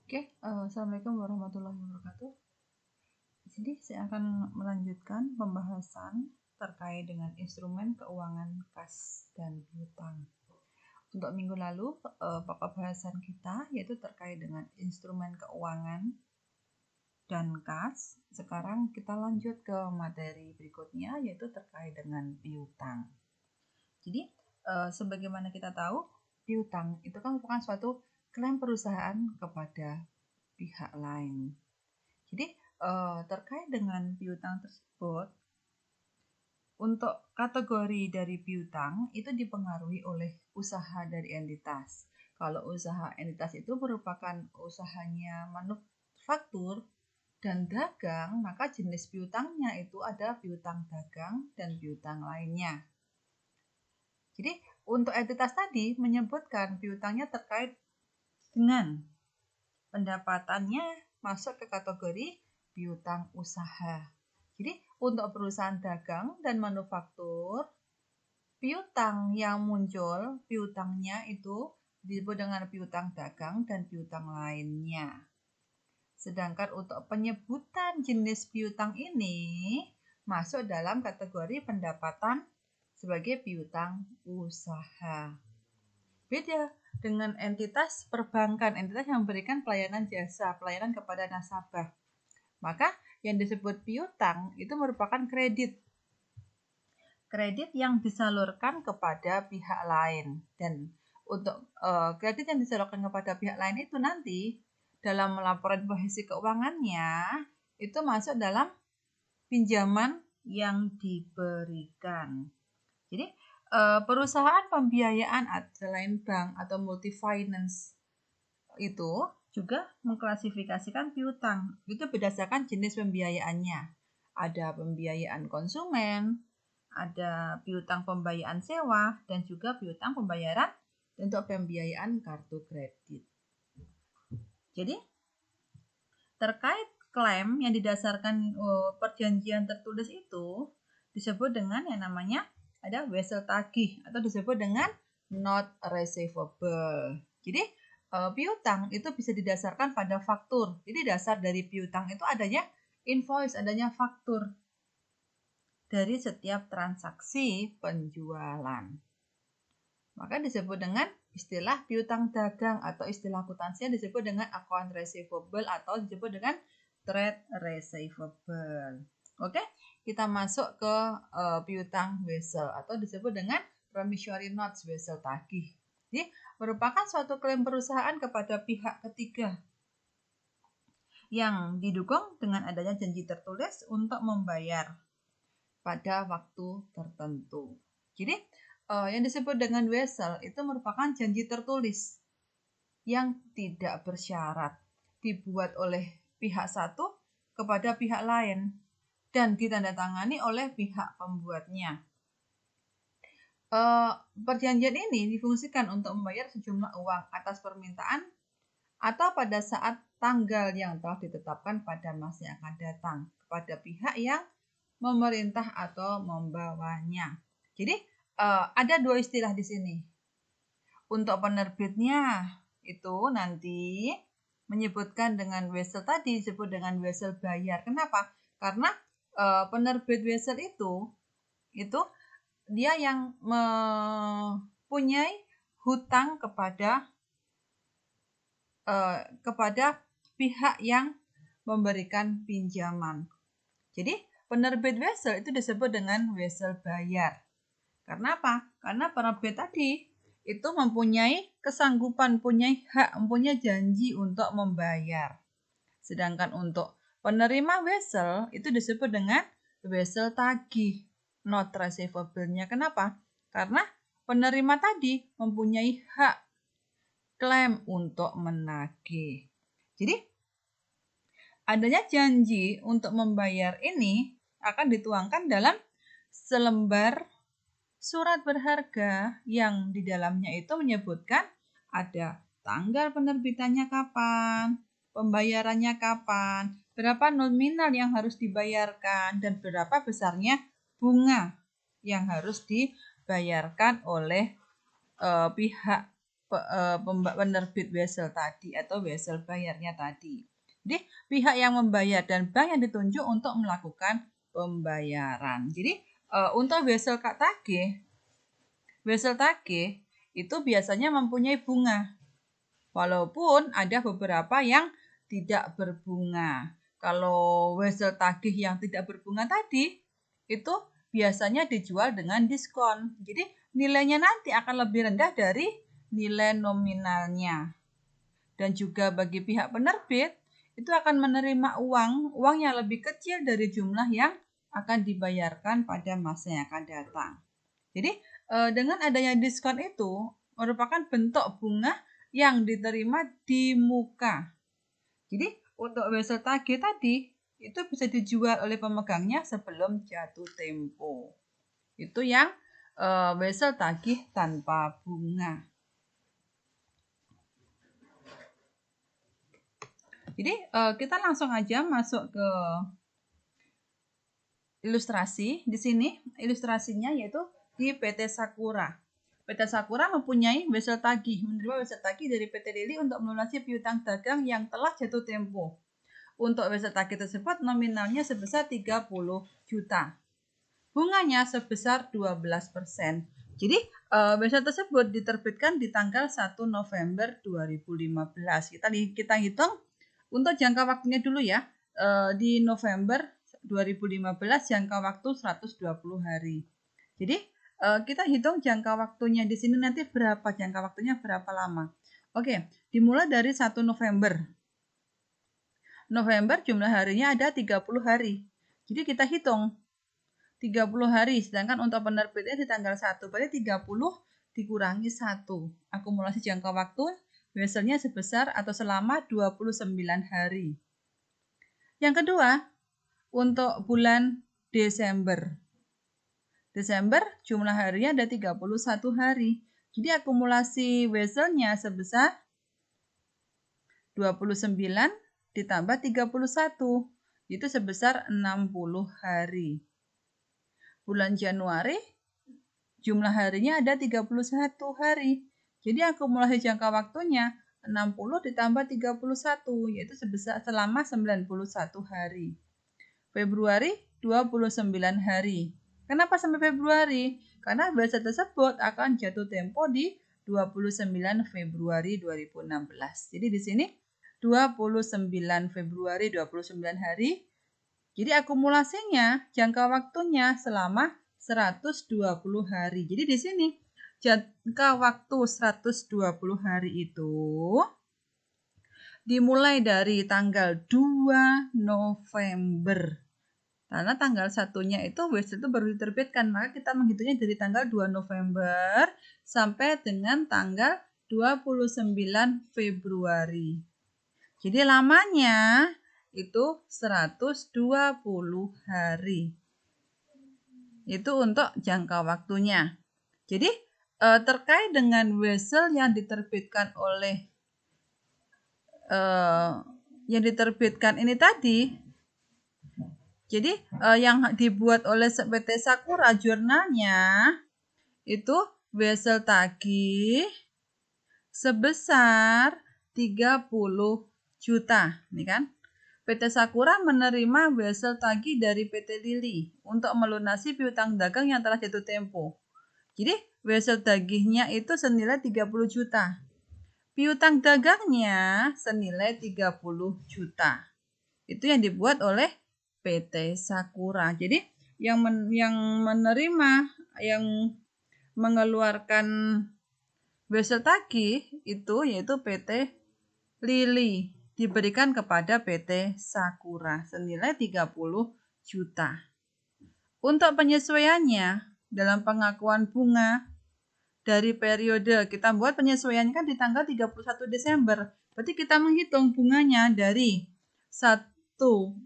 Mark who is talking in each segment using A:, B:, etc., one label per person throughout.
A: Assalamualaikum warahmatullahi wabarakatuh. Jadi saya akan melanjutkan pembahasan terkait dengan instrumen keuangan kas dan piutang. Untuk minggu lalu, pokok bahasan kita yaitu terkait dengan instrumen keuangan dan kas. Sekarang kita lanjut ke materi berikutnya yaitu terkait dengan piutang. Jadi, sebagaimana kita tahu, piutang itu kan merupakan suatu klaim perusahaan kepada pihak lain. Jadi terkait dengan piutang tersebut, untuk kategori dari piutang itu dipengaruhi oleh usaha dari entitas. Kalau usaha entitas itu merupakan usahanya manufaktur dan dagang, maka jenis piutangnya itu ada piutang dagang dan piutang lainnya. Jadi untuk entitas tadi menyebutkan piutangnya terkait dengan pendapatannya masuk ke kategori piutang usaha. Jadi untuk perusahaan dagang dan manufaktur, piutang yang muncul, piutangnya itu disebut dengan piutang dagang dan piutang lainnya. Sedangkan untuk penyebutan jenis piutang ini masuk dalam kategori pendapatan sebagai piutang usaha. Beda dengan entitas perbankan, entitas yang memberikan pelayanan jasa, pelayanan kepada nasabah. Maka yang disebut piutang itu merupakan kredit. Kredit yang disalurkan kepada pihak lain. Dan untuk kredit yang disalurkan kepada pihak lain itu nanti dalam laporan posisi keuangannya itu masuk dalam pinjaman yang diberikan. Jadi perusahaan pembiayaan selain bank atau multi finance itu juga mengklasifikasikan piutang. Itu berdasarkan jenis pembiayaannya. Ada pembiayaan konsumen, ada piutang pembiayaan sewa, dan juga piutang pembayaran untuk pembiayaan kartu kredit. Jadi, terkait klaim yang didasarkan perjanjian tertulis itu disebut dengan yang namanya ada wesel tagih atau disebut dengan not receivable. Jadi piutang itu bisa didasarkan pada faktur. Jadi dasar dari piutang itu adanya invoice, adanya faktur dari setiap transaksi penjualan. Maka disebut dengan istilah piutang dagang atau istilah akuntansinya disebut dengan account receivable atau disebut dengan trade receivable. Oke, kita masuk ke piutang wesel atau disebut dengan promissory notes wesel tagih. Jadi merupakan suatu klaim perusahaan kepada pihak ketiga yang didukung dengan adanya janji tertulis untuk membayar pada waktu tertentu. Jadi yang disebut dengan wesel itu merupakan janji tertulis yang tidak bersyarat dibuat oleh pihak satu kepada pihak lain dan ditandatangani oleh pihak pembuatnya. Perjanjian ini difungsikan untuk membayar sejumlah uang atas permintaan atau pada saat tanggal yang telah ditetapkan pada masa yang akan datang kepada pihak yang memerintah atau membawanya. Jadi ada dua istilah di sini. Untuk penerbitnya itu nanti menyebutkan dengan wesel tadi disebut dengan wesel bayar. Kenapa? Karena penerbit wesel itu dia yang mempunyai hutang kepada pihak yang memberikan pinjaman. Jadi penerbit wesel itu disebut dengan wesel bayar. Karena apa? Karena penerbit tadi itu mempunyai kesanggupan, mempunyai hak, mempunyai janji untuk membayar. Sedangkan untuk penerima wesel itu disebut dengan wesel tagih, not receivable-nya. Kenapa? Karena penerima tadi mempunyai hak klaim untuk menagih. Jadi adanya janji untuk membayar ini akan dituangkan dalam selembar surat berharga yang di dalamnya itu menyebutkan ada tanggal penerbitannya kapan, pembayarannya kapan, berapa nominal yang harus dibayarkan, dan berapa besarnya bunga yang harus dibayarkan oleh pihak penerbit wesel tadi atau wesel bayarnya tadi. Jadi pihak yang membayar dan bank yang ditunjuk untuk melakukan pembayaran. Jadi untuk wesel tagih itu biasanya mempunyai bunga. Walaupun ada beberapa yang tidak berbunga. Kalau wesel tagih yang tidak berbunga tadi itu biasanya dijual dengan diskon. Jadi nilainya nanti akan lebih rendah dari nilai nominalnya. Dan juga bagi pihak penerbit itu akan menerima uang yang lebih kecil dari jumlah yang akan dibayarkan pada masa yang akan datang. Jadi dengan adanya diskon itu merupakan bentuk bunga yang diterima di muka. Jadi untuk wesel tagih tadi itu bisa dijual oleh pemegangnya sebelum jatuh tempo. Itu yang wesel tagih tanpa bunga. Jadi kita langsung aja masuk ke ilustrasi. Di sini ilustrasinya yaitu di PT Sakura. PT Sakura mempunyai wesel tagih, menerima wesel tagih dari PT Lili untuk melunasi piutang dagang yang telah jatuh tempo. Untuk wesel tagih tersebut nominalnya sebesar 30 juta. Bunganya sebesar 12%. Jadi wesel tersebut diterbitkan di tanggal 1 November 2015. Kita hitung untuk jangka waktunya dulu ya. Di November 2015 jangka waktu 120 hari. Jadi kita hitung jangka waktunya di sini nanti berapa, jangka waktunya berapa lama. Oke, dimulai dari 1 November. November jumlah harinya ada 30 hari. Jadi kita hitung 30 hari, sedangkan untuk penerbitnya di tanggal 1, berarti 30 dikurangi 1. Akumulasi jangka waktu weselnya sebesar atau selama 29 hari. Yang kedua, untuk bulan Desember. Desember jumlah harinya ada 31 hari. Jadi akumulasi weselnya sebesar 29 ditambah 31. Itu sebesar 60 hari. Bulan Januari jumlah harinya ada 31 hari. Jadi akumulasi jangka waktunya 60 ditambah 31, yaitu sebesar selama 91 hari. Februari 29 hari. Kenapa sampai Februari? Karena wesel tersebut akan jatuh tempo di 29 Februari 2016. Jadi di sini 29 Februari 29 hari. Jadi akumulasinya jangka waktunya selama 120 hari. Jadi di sini jangka waktu 120 hari itu dimulai dari tanggal 2 November. Karena tanggal 1-nya itu wesel itu baru diterbitkan, maka kita menghitungnya dari tanggal 2 November sampai dengan tanggal 29 Februari. Jadi lamanya itu 120 hari. Itu untuk jangka waktunya. Jadi terkait dengan wesel yang diterbitkan oleh ini tadi, jadi yang dibuat oleh PT Sakura jurnalnya itu wesel tagih sebesar 30 juta, nih kan? PT Sakura menerima wesel tagih dari PT Lili untuk melunasi piutang dagang yang telah jatuh tempo. Jadi wesel tagihnya itu senilai 30 juta. Piutang dagangnya senilai 30 juta. Itu yang dibuat oleh PT Sakura. Jadi yang menerima, yang mengeluarkan wesel tagih itu yaitu PT Lili, diberikan kepada PT Sakura senilai 30 juta. Untuk penyesuaiannya dalam pengakuan bunga dari periode, kita buat penyesuaiannya kan di tanggal 31 Desember. Berarti kita menghitung bunganya dari 1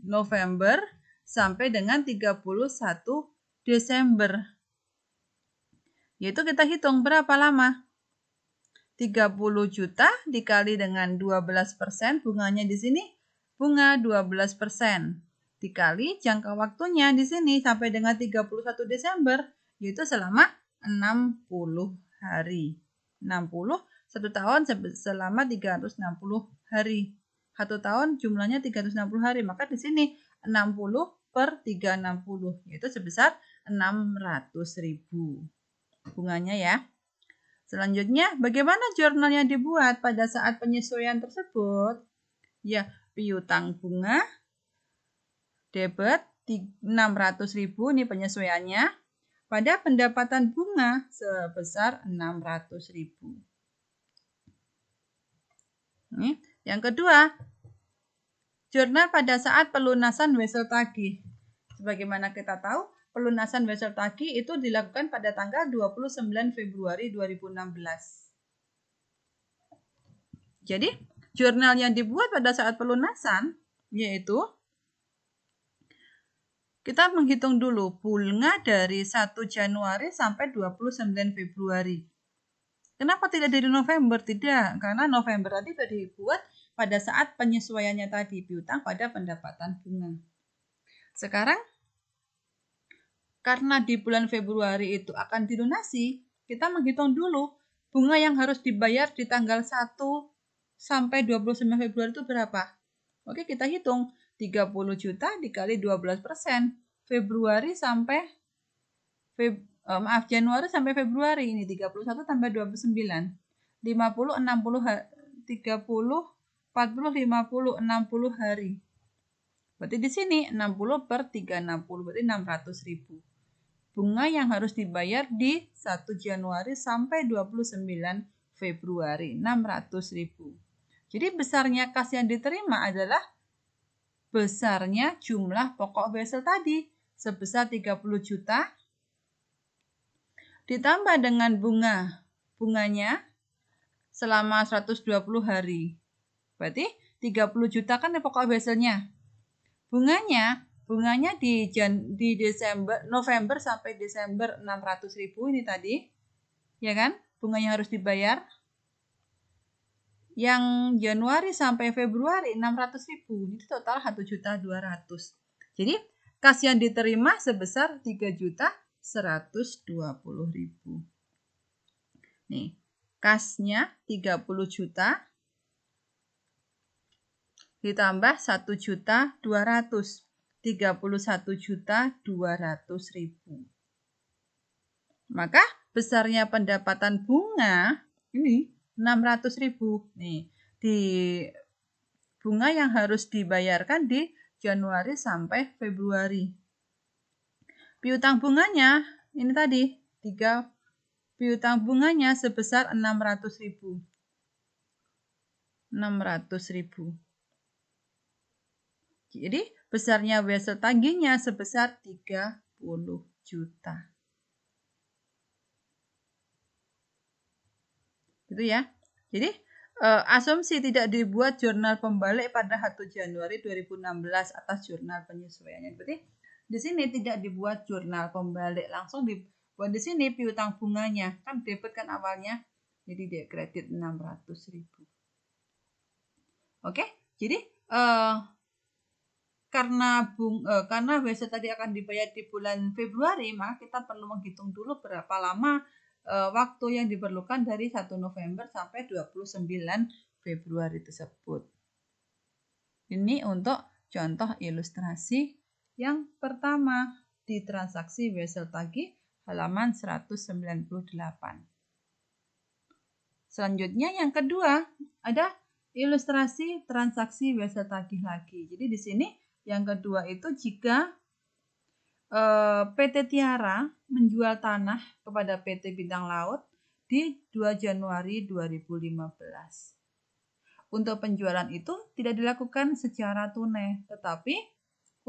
A: November sampai dengan 31 Desember. Yaitu kita hitung berapa lama? 30 juta dikali dengan 12%, bunganya di sini bunga 12%. Dikali jangka waktunya di sini sampai dengan 31 Desember, yaitu selama 60 hari. 60 1 tahun selama 360 hari. 1 tahun jumlahnya 360 hari. Maka di sini 60 per 360, yaitu sebesar 600.000 bunganya ya. Selanjutnya, bagaimana jurnal yang dibuat pada saat penyesuaian tersebut? Ya, piutang bunga, debit 600.000, ini penyesuaiannya. Pada pendapatan bunga sebesar 600.000. Ini. Yang kedua, jurnal pada saat pelunasan wesel tagih. Sebagaimana kita tahu, pelunasan wesel tagih itu dilakukan pada tanggal 29 Februari 2016. Jadi, jurnal yang dibuat pada saat pelunasan yaitu kita menghitung dulu bunga dari 1 Januari sampai 29 Februari. Kenapa tidak dari November? Tidak, karena November tadi sudah dibuat pada saat penyesuaiannya tadi, piutang pada pendapatan bunga. Sekarang, karena di bulan Februari itu akan dilunasi, kita menghitung dulu bunga yang harus dibayar di tanggal 1 sampai 29 Februari itu berapa? Oke, kita hitung 30 juta dikali 12%. Januari sampai Februari ini 31 tambah 29. 50, 60, 30, 40, 50, 60 hari. Berarti di sini 60 per 360, berarti 600.000. Bunga yang harus dibayar di 1 Januari sampai 29 Februari, 600.000. Jadi besarnya kas yang diterima adalah besarnya jumlah pokok wesel tadi sebesar 30 juta ditambah dengan bunganya selama 120 hari. Berarti 30 juta kan pokok weselnya. Bunganya di Desember, November sampai Desember 600.000 ini tadi. Ya kan? Bunganya harus dibayar. Yang Januari sampai Februari 600.000. Itu total 1.200.000. Jadi kas yang diterima sebesar 3.120.000. Nih, kasnya 30 juta ditambah 1.200.000. 31.200.000. Maka besarnya pendapatan bunga ini 600.000. Nih, di bunga yang harus dibayarkan di Januari sampai Februari. Piutang bunganya ini tadi 3. Piutang bunganya sebesar 600.000. 600.000. Jadi besarnya wesel tagihnya sebesar 30 juta. Gitu ya. Jadi asumsi tidak dibuat jurnal pembalik pada 1 Januari 2016 atas jurnal penyesuaiannya. Berarti di sini tidak dibuat jurnal pembalik, langsung dibuat di sini piutang bunganya. Kan debit kan awalnya, jadi dia kredit 600.000. Oke, jadi karena wesel tadi akan dibayar di bulan Februari, maka kita perlu menghitung dulu berapa lama waktu yang diperlukan dari 1 November sampai 29 Februari tersebut. Ini untuk contoh ilustrasi yang pertama di transaksi wesel tagih halaman 198. Selanjutnya yang kedua ada ilustrasi transaksi wesel tagih lagi. Jadi di sini yang kedua itu jika PT Tiara menjual tanah kepada PT Bintang Laut di 2 Januari 2015. Untuk penjualan itu tidak dilakukan secara tunai, tetapi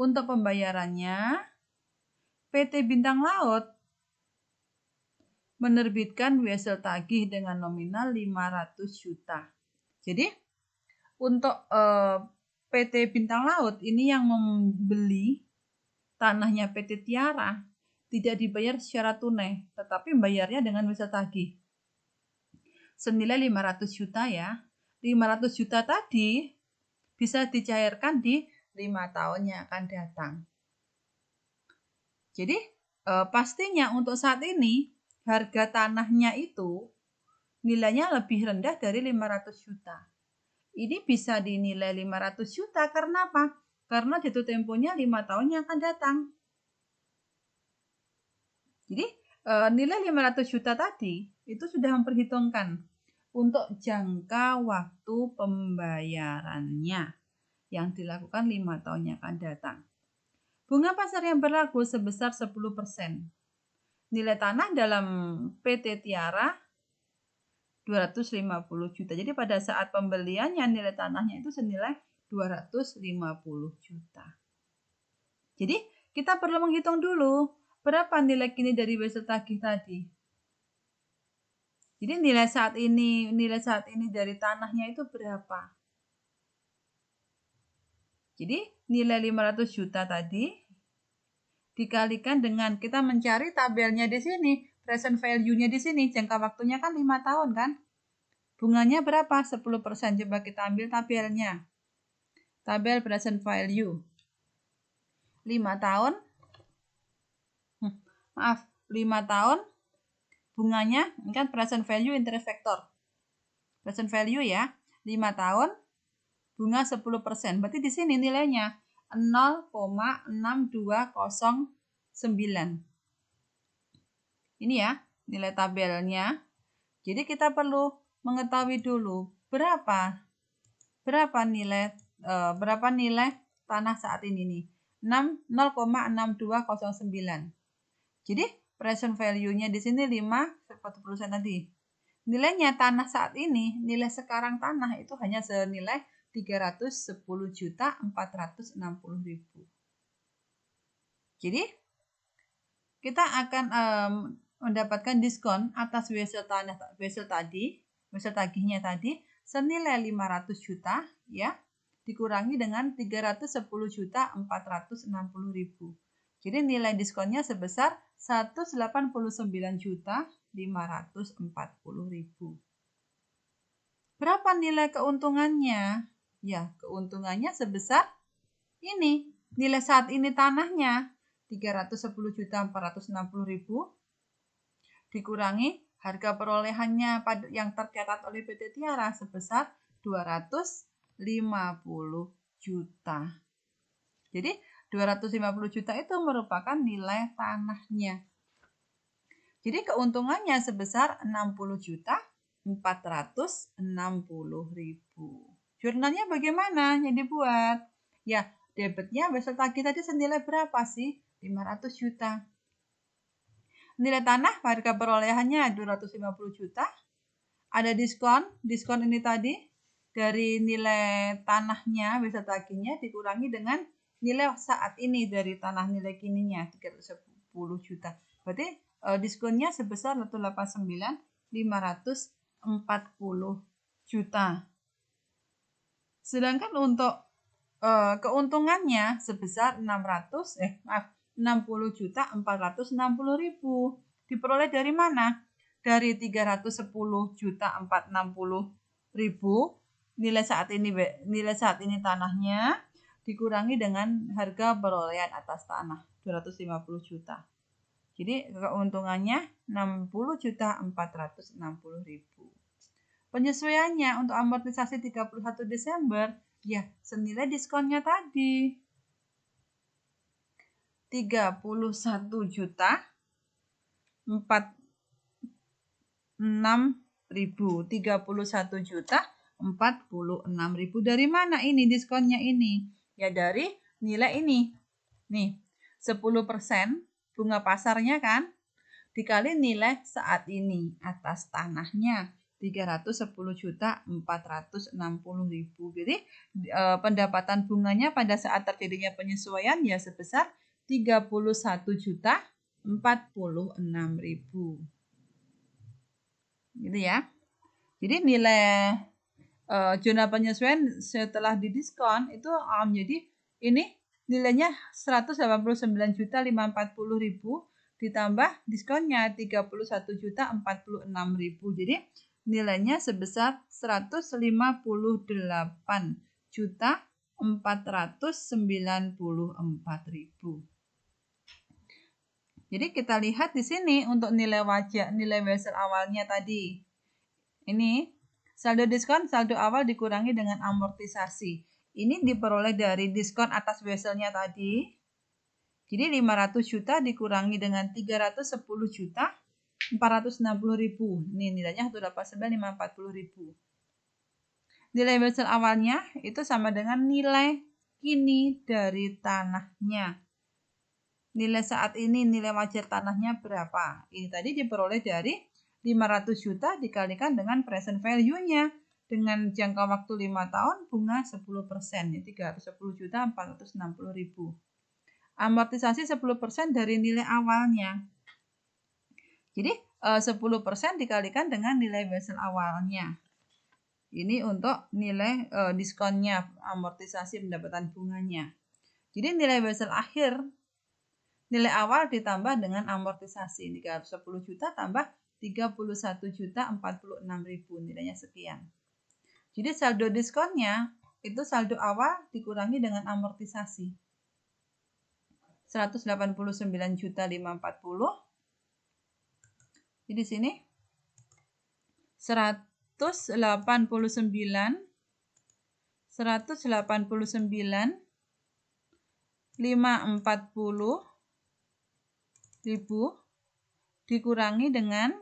A: untuk pembayarannya PT Bintang Laut menerbitkan wesel tagih dengan nominal 500 juta. Jadi untuk PT Bintang Laut ini yang membeli tanahnya PT Tiara tidak dibayar secara tunai, tetapi bayarnya dengan wesel tagih. Senilai 500 juta ya. 500 juta tadi bisa dicairkan di 5 tahun yang akan datang. Jadi pastinya untuk saat ini harga tanahnya itu nilainya lebih rendah dari 500 juta. Ini bisa dinilai 500 juta karena apa? Karena jatuh temponya 5 tahun yang akan datang. Jadi nilai 500 juta tadi itu sudah memperhitungkan untuk jangka waktu pembayarannya yang dilakukan 5 tahun yang akan datang. Bunga pasar yang berlaku sebesar 10%. Nilai tanah dalam PT Tiara 250 juta. Jadi pada saat pembeliannya nilai tanahnya itu senilai 250 juta. Jadi kita perlu menghitung dulu berapa nilai kini dari wesel tagih tadi. Jadi nilai saat ini dari tanahnya itu berapa? Jadi nilai 500 juta tadi dikalikan dengan kita mencari tabelnya di sini, present value-nya di sini, jangka waktunya kan 5 tahun kan? Bunganya berapa? 10%. Coba kita ambil tabelnya. Tabel present value. 5 tahun. 5 tahun. Bunganya, ini kan present value interest factor. Present value ya, 5 tahun. Bunga 10%. Berarti di sini nilainya 0,6209. Ini ya, nilai tabelnya. Jadi kita perlu mengetahui dulu berapa nilai tanah saat ini nih. 0,6209. Jadi present value-nya di sini 5% tadi. Nilainya tanah saat ini, nilai sekarang tanah itu hanya senilai 310.460.000. Jadi kita akan mendapatkan diskon atas wesel tagihnya tadi senilai 500 juta ya, dikurangi dengan 310.460.000. Jadi nilai diskonnya sebesar 189.540.000. Berapa nilai keuntungannya? Ya, keuntungannya sebesar ini. Nilai saat ini tanahnya 310.460.000 dikurangi harga perolehannya yang tercatat oleh PT Tiara sebesar 250 juta. Jadi 250 juta itu merupakan nilai tanahnya. Jadi keuntungannya sebesar 60.460.000. Jurnalnya bagaimana yang dibuat? Ya, debitnya wesel tagih tadi senilai berapa sih? 500 juta. Nilai tanah harga perolehannya 250 juta. Ada diskon ini tadi dari nilai tanahnya wesel tagihnya dikurangi dengan nilai saat ini dari tanah nilai kininya 310 juta. Berarti diskonnya sebesar 189.540 juta. Sedangkan untuk keuntungannya sebesar 60.460.000. Diperoleh dari mana? Dari 310.460.000 nilai saat ini tanahnya dikurangi dengan harga perolehan atas tanah 250 juta. Jadi keuntungannya 60.460.000. Penyesuaiannya untuk amortisasi 31 Desember ya senilai diskonnya tadi 31.046.000. Dari mana ini diskonnya ini? Ya dari nilai ini. Nih, 10% bunga pasarnya kan dikali nilai saat ini atas tanahnya 310.460.000. Jadi pendapatan bunganya pada saat terjadinya penyesuaian ya sebesar 31.046.000. Gitu ya. Jadi nilai zona penyesuaian setelah didiskon itu menjadi ini nilainya 189.540.000 ditambah diskonnya 31.046.000. Jadi nilainya sebesar 158.494.000. Jadi kita lihat di sini untuk nilai wesel awalnya tadi. Ini saldo diskon, saldo awal dikurangi dengan amortisasi. Ini diperoleh dari diskon atas weselnya tadi. Jadi 500 juta dikurangi dengan 310 juta 460.000. Ini nilainya 189.540.000. Nilai wesel awalnya itu sama dengan nilai kini dari tanahnya. Nilai saat ini, nilai wajar tanahnya berapa? Ini tadi diperoleh dari 500 juta dikalikan dengan present value-nya. Dengan jangka waktu 5 tahun, bunga 10%. 310 juta 460.000. Amortisasi 10% dari nilai awalnya. Jadi 10% dikalikan dengan nilai wesel awalnya. Ini untuk nilai diskonnya, amortisasi pendapatan bunganya. Jadi nilai wesel akhir, nilai awal ditambah dengan amortisasi. 310 juta tambah 31.046.000, nilainya sekian. Jadi saldo diskonnya itu saldo awal dikurangi dengan amortisasi. 189.540. Jadi di sini 189.540.000 dikurangi dengan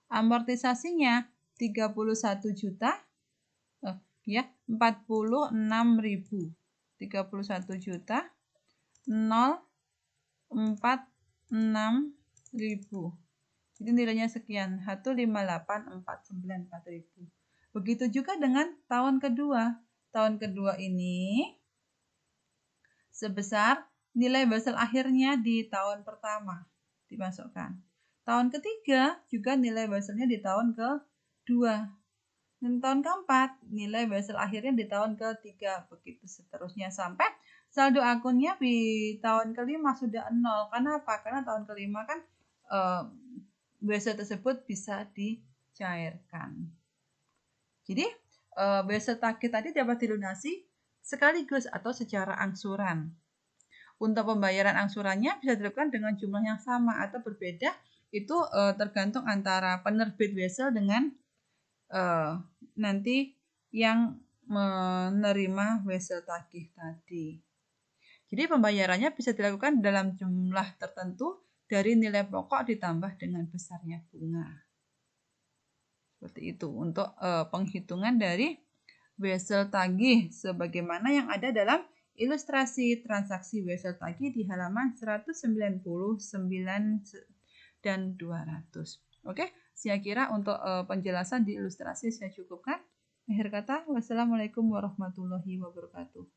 A: amortisasinya 31 juta 46.000. 31 juta 046.000. Jadi nilainya sekian, 158.494.000. Begitu juga dengan tahun kedua. Tahun kedua ini sebesar nilai wesel akhirnya di tahun pertama dimasukkan. Tahun ketiga juga nilai weselnya di tahun kedua. Dan tahun keempat nilai wesel akhirnya di tahun ketiga. Begitu seterusnya sampai saldo akunnya di tahun kelima sudah 0. Karena apa? Karena tahun kelima kan wesel tersebut bisa dicairkan. Jadi wesel tagih tadi dapat dilunasi sekaligus atau secara angsuran. Untuk pembayaran angsurannya bisa dilakukan dengan jumlah yang sama atau berbeda. Itu tergantung antara penerbit wesel dengan nanti yang menerima wesel tagih tadi. Jadi pembayarannya bisa dilakukan dalam jumlah tertentu dari nilai pokok ditambah dengan besarnya bunga. Seperti itu untuk penghitungan dari wesel tagih sebagaimana yang ada dalam ilustrasi transaksi wesel tagih di halaman 199 dan 200. Oke, saya kira untuk penjelasan di ilustrasi saya cukupkan. Akhir kata, wassalamualaikum warahmatullahi wabarakatuh.